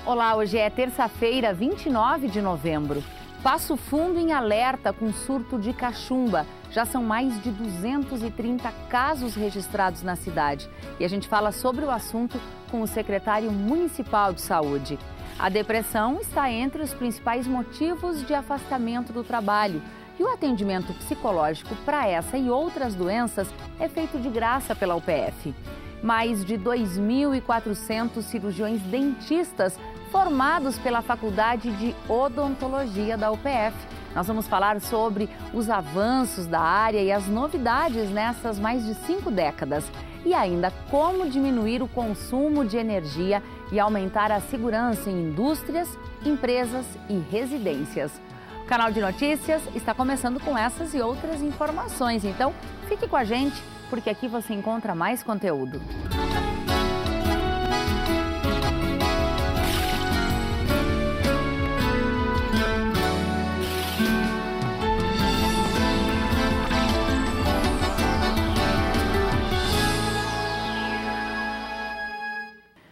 Olá, hoje é terça-feira, 29 de novembro. Passo Fundo em alerta com surto de cachumba. Já são mais de 230 casos registrados na cidade. E a gente fala sobre o assunto com o secretário municipal de saúde. A depressão está entre os principais motivos de afastamento do trabalho. E o atendimento psicológico para essa e outras doenças é feito de graça pela UPF. Mais de 2.400 cirurgiões dentistas formados pela Faculdade de Odontologia da UPF. Nós vamos falar sobre os avanços da área e as novidades nessas mais de 5 décadas. E ainda como diminuir o consumo de energia e aumentar a segurança em indústrias, empresas e residências. O Canal de Notícias está começando com essas e outras informações. Então, fique com a gente, porque aqui você encontra mais conteúdo.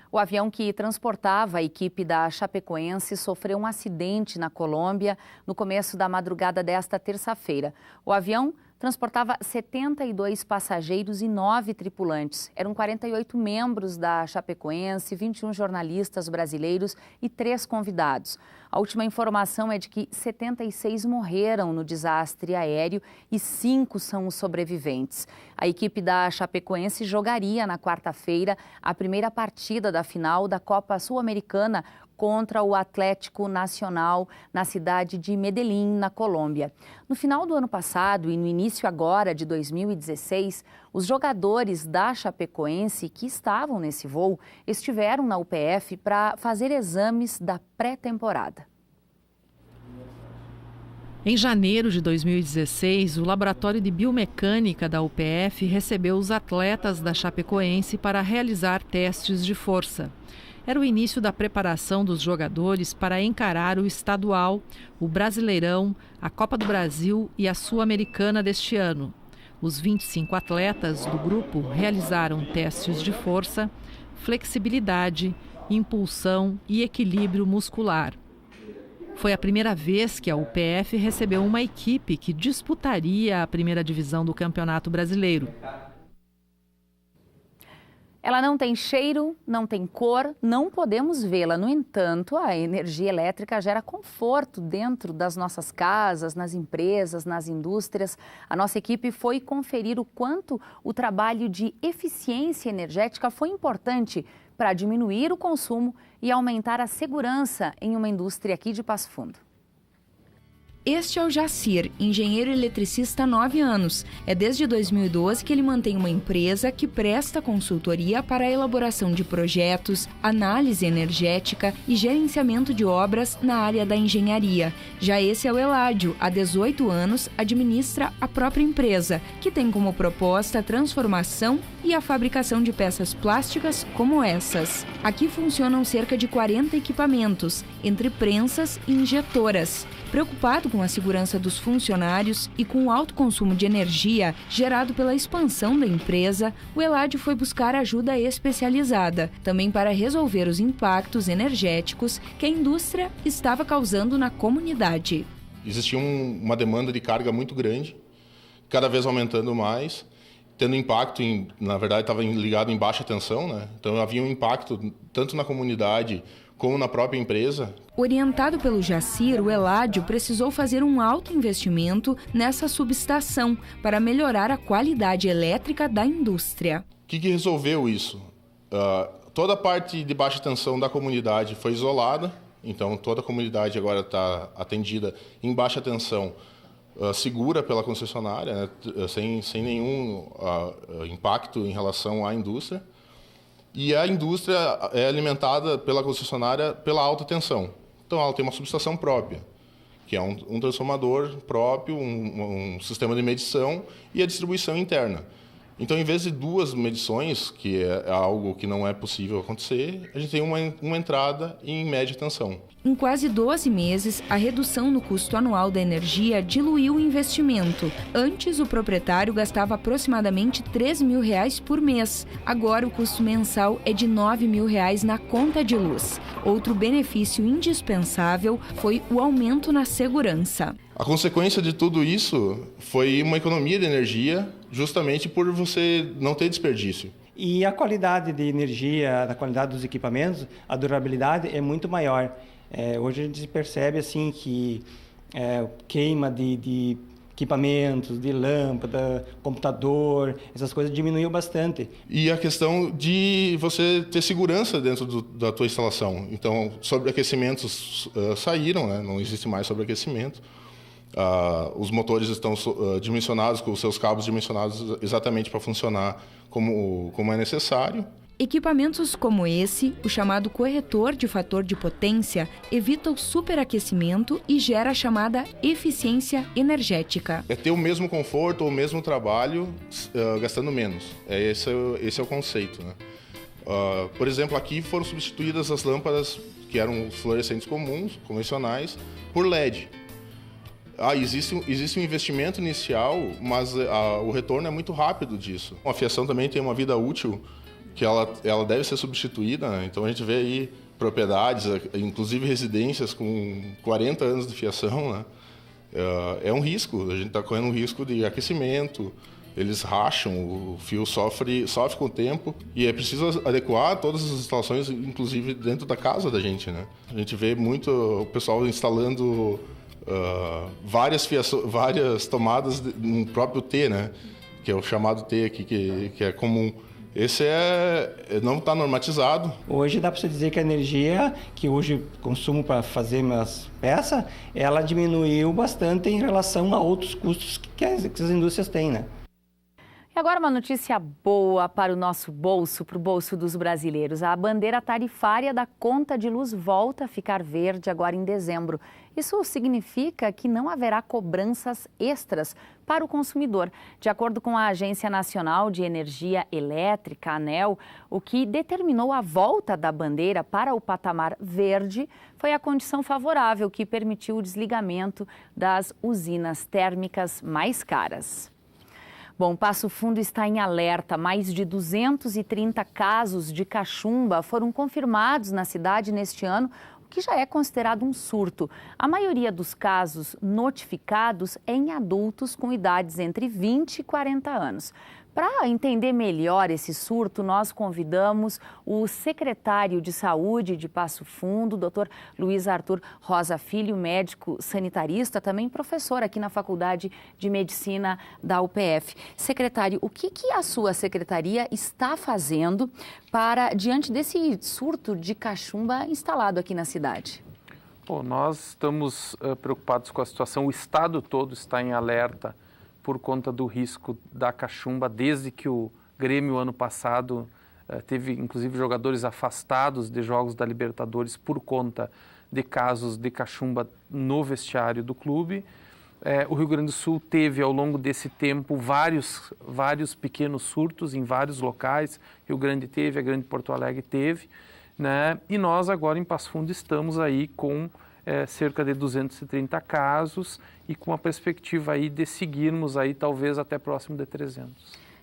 O avião que transportava a equipe da Chapecoense sofreu um acidente na Colômbia no começo da madrugada desta terça-feira. O avião transportava 72 passageiros e 9 tripulantes. Eram 48 membros da Chapecoense, 21 jornalistas brasileiros e 3 convidados. A última informação é de que 76 morreram no desastre aéreo e 5 são os sobreviventes. A equipe da Chapecoense jogaria na quarta-feira a primeira partida da final da Copa Sul-Americana contra o Atlético Nacional na cidade de Medellín, na Colômbia. No final do ano passado e no início agora de 2016, os jogadores da Chapecoense que estavam nesse voo estiveram na UPF para fazer exames da pré-temporada. Em janeiro de 2016, o Laboratório de Biomecânica da UPF recebeu os atletas da Chapecoense para realizar testes de força. Era o início da preparação dos jogadores para encarar o estadual, o Brasileirão, a Copa do Brasil e a Sul-Americana deste ano. Os 25 atletas do grupo realizaram testes de força, flexibilidade, impulsão e equilíbrio muscular. Foi a primeira vez que a UPF recebeu uma equipe que disputaria a primeira divisão do Campeonato Brasileiro. Ela não tem cheiro, não tem cor, não podemos vê-la. No entanto, a energia elétrica gera conforto dentro das nossas casas, nas empresas, nas indústrias. A nossa equipe foi conferir o quanto o trabalho de eficiência energética foi importante para diminuir o consumo e aumentar a segurança em uma indústria aqui de Passo Fundo. Este é o Jacir, engenheiro eletricista há 9 anos. É desde 2012 que ele mantém uma empresa que presta consultoria para a elaboração de projetos, análise energética e gerenciamento de obras na área da engenharia. Já esse é o Eládio, há 18 anos, administra a própria empresa, que tem como proposta a transformação e a fabricação de peças plásticas como essas. Aqui funcionam cerca de 40 equipamentos, entre prensas e injetoras. Preocupado com a segurança dos funcionários e com o alto consumo de energia gerado pela expansão da empresa, o Eládio foi buscar ajuda especializada, também para resolver os impactos energéticos que a indústria estava causando na comunidade. Existia uma demanda de carga muito grande, cada vez aumentando mais, tendo impacto, na verdade estava ligado em baixa tensão, né? Então havia um impacto tanto na comunidade como na própria empresa. Orientado pelo Jacir, o Eládio precisou fazer um alto investimento nessa subestação para melhorar a qualidade elétrica da indústria. O que resolveu isso? Toda a parte de baixa tensão da comunidade foi isolada, então toda a comunidade agora está atendida em baixa tensão, segura pela concessionária, né? sem nenhum impacto em relação à indústria. E a indústria é alimentada pela concessionária pela alta tensão. Então ela tem uma subestação própria, que é um transformador próprio, um sistema de medição e a distribuição interna. Então, em vez de 2 medições, que é algo que não é possível acontecer, a gente tem uma entrada em média tensão. Em quase 12 meses, a redução no custo anual da energia diluiu o investimento. Antes, o proprietário gastava aproximadamente R$ 3.000 por mês. Agora, o custo mensal é de R$ 9.000 na conta de luz. Outro benefício indispensável foi o aumento na segurança. A consequência de tudo isso foi uma economia de energia, justamente por você não ter desperdício. E a qualidade de energia, a qualidade dos equipamentos, a durabilidade é muito maior. Hoje a gente percebe assim que queima de equipamentos, de lâmpada, computador, essas coisas diminuiu bastante. E a questão de você ter segurança dentro da tua instalação. Então, sobreaquecimentos saíram, né? Não existe mais sobreaquecimento. Os motores estão dimensionados, com os seus cabos dimensionados exatamente para funcionar como é necessário. Equipamentos como esse, o chamado corretor de fator de potência, evita o superaquecimento e gera a chamada eficiência energética. É ter o mesmo conforto ou o mesmo trabalho gastando menos. Esse é o conceito, né? Por exemplo, aqui foram substituídas as lâmpadas que eram fluorescentes comuns, convencionais, por LED. Existe um investimento inicial, mas o retorno é muito rápido disso. A fiação também tem uma vida útil que ela deve ser substituída, né? Então a gente vê aí propriedades, inclusive residências com 40 anos de fiação, né? É um risco, a gente está correndo um risco de aquecimento, eles racham, o fio sofre com o tempo e é preciso adequar todas as instalações, inclusive dentro da casa da gente, né? A gente vê muito o pessoal instalando várias tomadas no próprio T, né? Que é o chamado T aqui, que é comum. Esse não está normatizado. Hoje dá para você dizer que a energia que hoje consumo para fazer minhas peças, ela diminuiu bastante em relação a outros custos que as indústrias têm, né? E agora uma notícia boa para o nosso bolso, para o bolso dos brasileiros. A bandeira tarifária da conta de luz volta a ficar verde agora em dezembro. Isso significa que não haverá cobranças extras para o consumidor. De acordo com a Agência Nacional de Energia Elétrica, ANEEL, o que determinou a volta da bandeira para o patamar verde foi a condição favorável que permitiu o desligamento das usinas térmicas mais caras. Bom, Passo Fundo está em alerta. Mais de 230 casos de cachumba foram confirmados na cidade neste ano, o que já é considerado um surto. A maioria dos casos notificados é em adultos com idades entre 20 e 40 anos. Para entender melhor esse surto, nós convidamos o secretário de Saúde de Passo Fundo, Dr. Luiz Arthur Rosa Filho, médico sanitarista, também professor aqui na Faculdade de Medicina da UPF. Secretário, o que a sua secretaria está fazendo diante desse surto de cachumba instalado aqui na cidade? Bom, nós estamos preocupados com a situação, o estado todo está em alerta por conta do risco da cachumba, desde que o Grêmio, ano passado, teve inclusive jogadores afastados de jogos da Libertadores por conta de casos de cachumba no vestiário do clube. O Rio Grande do Sul teve, ao longo desse tempo, vários pequenos surtos em vários locais. Rio Grande teve, a Grande Porto Alegre teve, né? E nós agora em Passo Fundo estamos aí com cerca de 230 casos e com a perspectiva aí de seguirmos aí talvez até próximo de 300.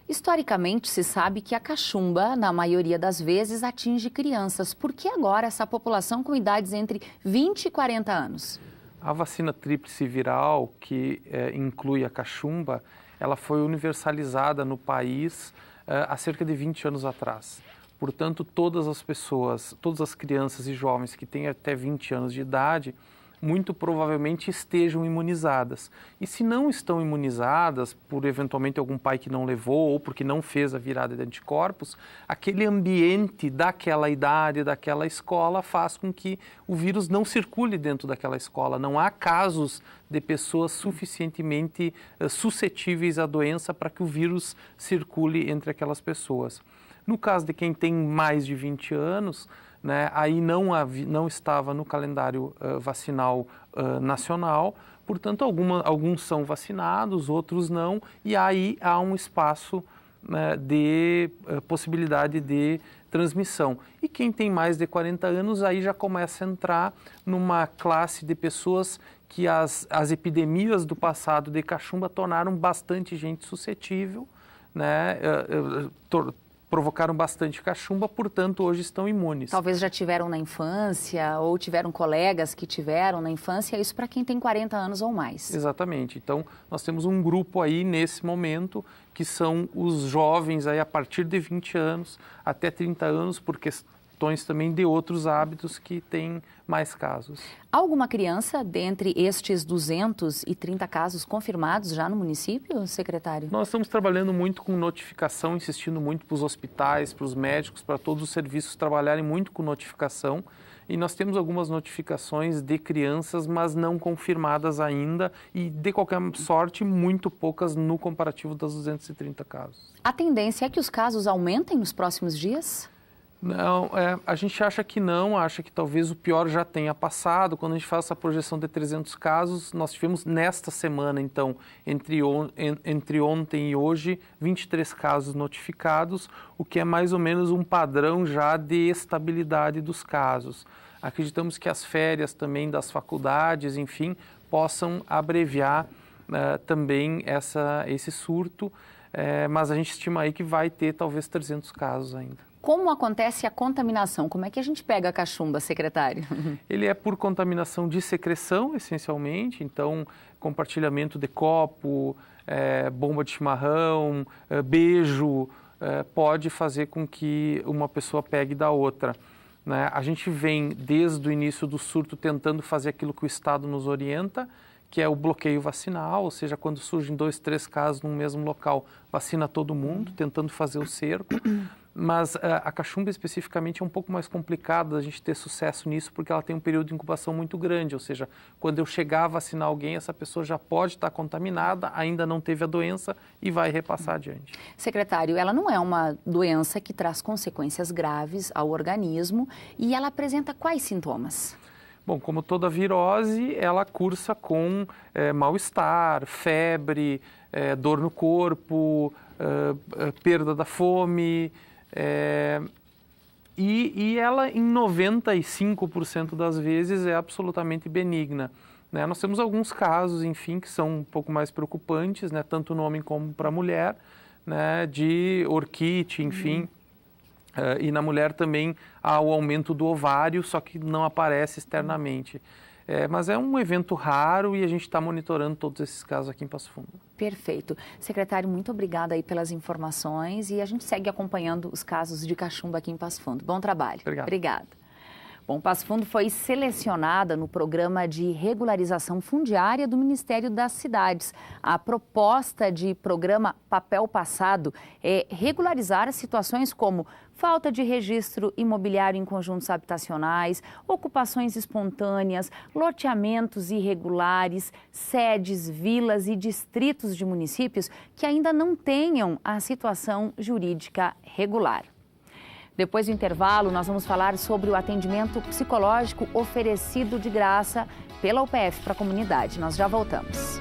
Historicamente, se sabe que a cachumba, na maioria das vezes, atinge crianças. Por que agora essa população com idades entre 20 e 40 anos? A vacina tríplice viral, que inclui a cachumba, ela foi universalizada no país há cerca de 20 anos atrás. Portanto, todas as pessoas, todas as crianças e jovens que têm até 20 anos de idade, muito provavelmente estejam imunizadas. E se não estão imunizadas, por eventualmente algum pai que não levou ou porque não fez a virada de anticorpos, aquele ambiente daquela idade, daquela escola, faz com que o vírus não circule dentro daquela escola. Não há casos de pessoas suficientemente suscetíveis à doença para que o vírus circule entre aquelas pessoas. No caso de quem tem mais de 20 anos, né, aí não estava no calendário vacinal nacional, portanto, alguns são vacinados, outros não, e aí há um espaço de possibilidade de transmissão. E quem tem mais de 40 anos aí já começa a entrar numa classe de pessoas que as epidemias do passado de cachumba tornaram bastante gente suscetível, né? Provocaram bastante cachumba, portanto, hoje estão imunes. Talvez já tiveram na infância ou tiveram colegas que tiveram na infância, isso para quem tem 40 anos ou mais. Exatamente. Então, nós temos um grupo aí nesse momento que são os jovens aí a partir de 20 anos até 30 anos, por questões também de outros hábitos que têm mais casos. Há alguma criança dentre estes 230 casos confirmados já no município, secretário? Nós estamos trabalhando muito com notificação, insistindo muito para os hospitais, para os médicos, para todos os serviços trabalharem muito com notificação. E nós temos algumas notificações de crianças, mas não confirmadas ainda e, de qualquer sorte, muito poucas no comparativo das 230 casos. A tendência é que os casos aumentem nos próximos dias? Não, a gente acha que não, acha que talvez o pior já tenha passado. Quando a gente faz essa projeção de 300 casos, nós tivemos nesta semana, então, entre ontem e hoje, 23 casos notificados, o que é mais ou menos um padrão já de estabilidade dos casos. Acreditamos que as férias também das faculdades, enfim, possam abreviar também esse surto, mas a gente estima aí que vai ter talvez 300 casos ainda. Como acontece a contaminação? Como é que a gente pega a cachumba, secretário? Ele é por contaminação de secreção, essencialmente, então compartilhamento de copo, bomba de chimarrão, beijo, pode fazer com que uma pessoa pegue da outra, né? A gente vem desde o início do surto tentando fazer aquilo que o Estado nos orienta, que é o bloqueio vacinal, ou seja, quando surgem 2, 3 casos no mesmo local, vacina todo mundo, tentando fazer o cerco. Mas a cachumba especificamente é um pouco mais complicado a gente ter sucesso nisso porque ela tem um período de incubação muito grande, ou seja, quando eu chegar a vacinar alguém, essa pessoa já pode estar contaminada, ainda não teve a doença e vai repassar adiante. Secretário, ela não é uma doença que traz consequências graves ao organismo e ela apresenta quais sintomas? Bom, como toda virose, ela cursa com mal-estar, febre, dor no corpo, perda da fome, e ela, em 95% das vezes, é absolutamente benigna, né? Nós temos alguns casos, enfim, que são um pouco mais preocupantes, né? Tanto no homem como para a mulher, né? De orquite, enfim. E na mulher também há o aumento do ovário, só que não aparece externamente. Mas é um evento raro e a gente está monitorando todos esses casos aqui em Passo Fundo. Perfeito. Secretário, muito obrigada aí pelas informações e a gente segue acompanhando os casos de cachumba aqui em Passo Fundo. Bom trabalho. Obrigado. Obrigada. Bom, Passo Fundo foi selecionada no programa de regularização fundiária do Ministério das Cidades. A proposta de programa Papel Passado é regularizar as situações como falta de registro imobiliário em conjuntos habitacionais, ocupações espontâneas, loteamentos irregulares, sedes, vilas e distritos de municípios que ainda não tenham a situação jurídica regular. Depois do intervalo, nós vamos falar sobre o atendimento psicológico oferecido de graça pela UPF para a comunidade. Nós já voltamos.